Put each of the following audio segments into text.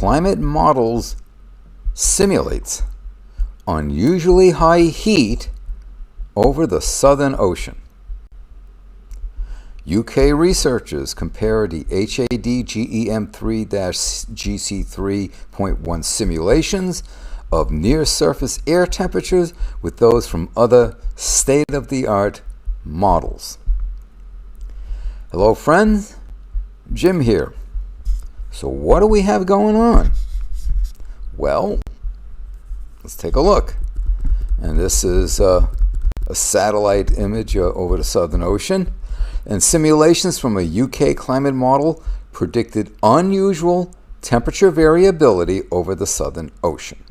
climate models simulates unusually high heat over the Southern Ocean. UK researchers compared the HAD-GEM3-GC3.1 simulations of near-surface air temperatures with those from other state-of-the-art models. Hello friends, Jim here. So what do we have going on? Well, let's take a look. And this is a satellite image over the Southern Ocean. And simulations from a UK climate model predicted unusual temperature variability over the Southern Ocean.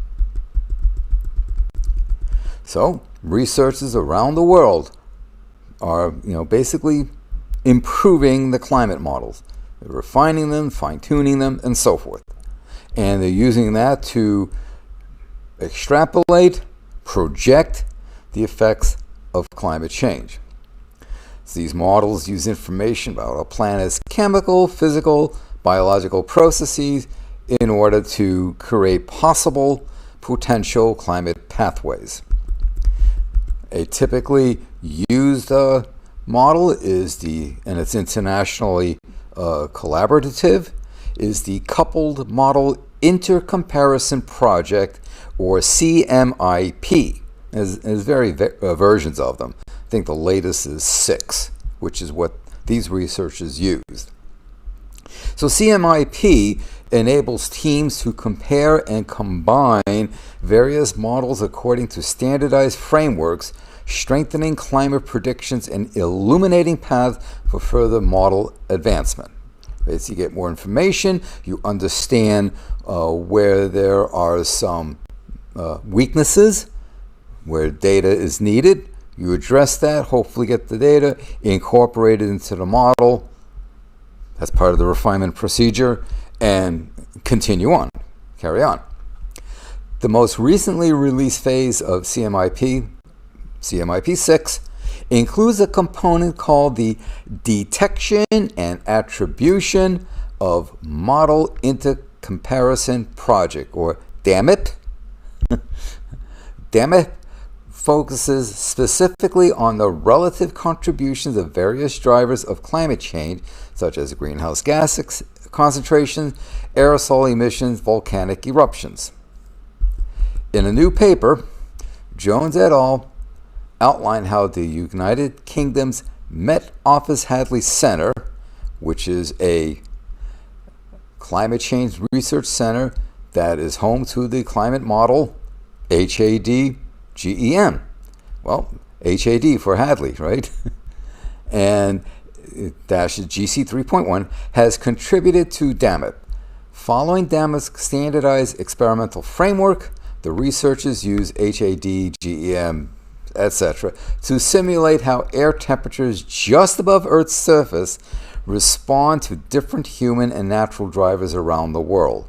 So researchers around the world are, basically improving the climate models. They're refining them, fine-tuning them, and so forth. And they're using that to extrapolate, project the effects of climate change. These models use information about a planet's chemical, physical, biological processes in order to create possible potential climate pathways. A typically used model is and it's internationally collaborative, is the Coupled Model Intercomparison Project, or CMIP. There's versions of them. I think the latest is 6, which is what these researchers used. So CMIP enables teams to compare and combine various models according to standardized frameworks, strengthening climate predictions and illuminating paths for further model advancement. As you get more information, you understand where there are some weaknesses, where data is needed. You address that, hopefully get the data, incorporate it into the model. That's part of the refinement procedure, and continue on, carry on. The most recently released phase of CMIP 6, includes a component called the Detection and Attribution of Model Intercomparison Project, or DAMIP. DAMIP focuses specifically on the relative contributions of various drivers of climate change, such as greenhouse gas concentrations, aerosol emissions, volcanic eruptions. In a new paper, Jones et al. Outline how the United Kingdom's Met Office Hadley Centre, which is a climate change research center that is home to the climate model HAD-GEM. Well, HAD for Hadley, right? And GC 3.1 has contributed to DAMIP. Following DAMIP's standardized experimental framework, the researchers use HAD-GEM, etc., to simulate how air temperatures just above Earth's surface respond to different human and natural drivers around the world.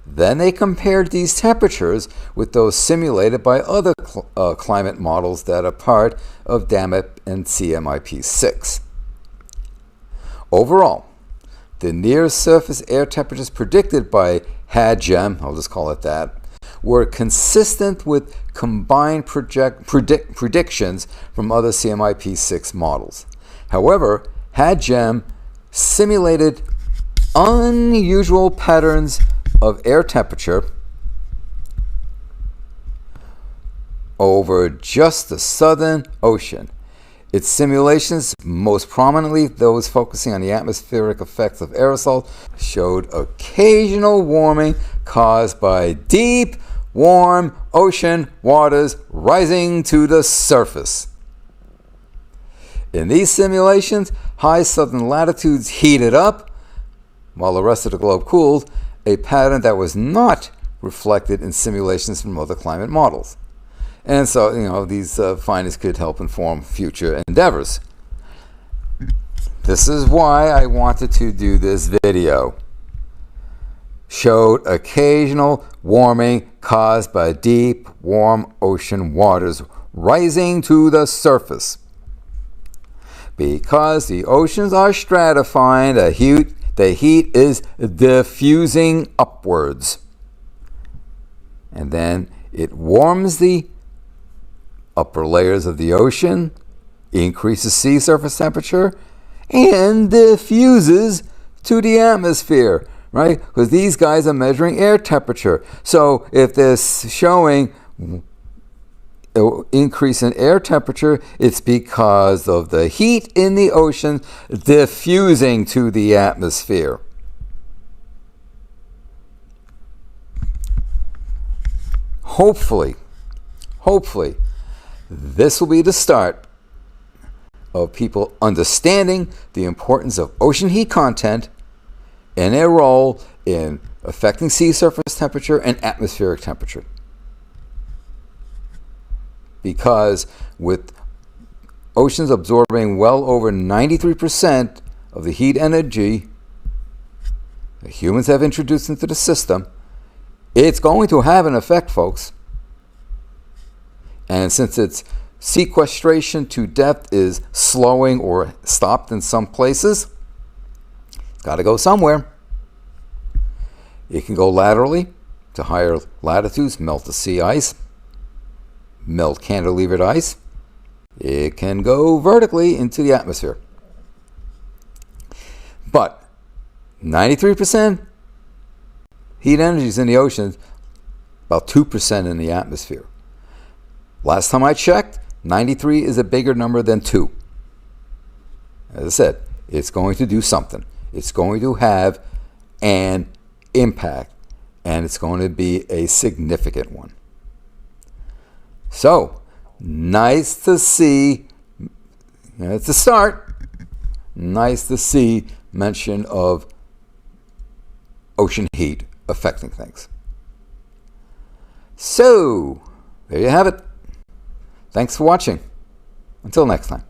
Then they compared these temperatures with those simulated by other climate models that are part of DAMIP and CMIP 6. Overall, the near-surface air temperatures predicted by HAD-GEM, I'll just call it that, were consistent with combined predictions from other CMIP 6 models. However, HAD-GEM simulated unusual patterns of air temperature over just the Southern Ocean. Its simulations, most prominently those focusing on the atmospheric effects of aerosols, showed occasional warming caused by deep, warm ocean waters rising to the surface. In these simulations, high southern latitudes heated up, while the rest of the globe cooled, a pattern that was not reflected in simulations from other climate models. And so, these findings could help inform future endeavors. This is why I wanted to do this video. Showed occasional warming caused by deep, warm ocean waters rising to the surface. Because the oceans are stratifying, the heat is diffusing upwards. And then it warms the upper layers of the ocean, increases sea surface temperature, and diffuses to the atmosphere, right? Because these guys are measuring air temperature. So if they're showing an increase in air temperature, it's because of the heat in the ocean diffusing to the atmosphere. Hopefully, this will be the start of people understanding the importance of ocean heat content and their role in affecting sea surface temperature and atmospheric temperature. Because with oceans absorbing well over 93% of the heat energy that humans have introduced into the system, it's going to have an effect, folks. And since its sequestration to depth is slowing or stopped in some places, it's got to go somewhere. It can go laterally to higher latitudes, melt the sea ice, melt cantilevered ice. It can go vertically into the atmosphere. But 93% heat energy is in the oceans, about 2% in the atmosphere. Last time I checked, 93 is a bigger number than 2. As I said, it's going to do something. It's going to have an impact, and it's going to be a significant one. So, nice to see, it's a start, nice to see mention of ocean heat affecting things. So, there you have it. Thanks for watching. Until next time.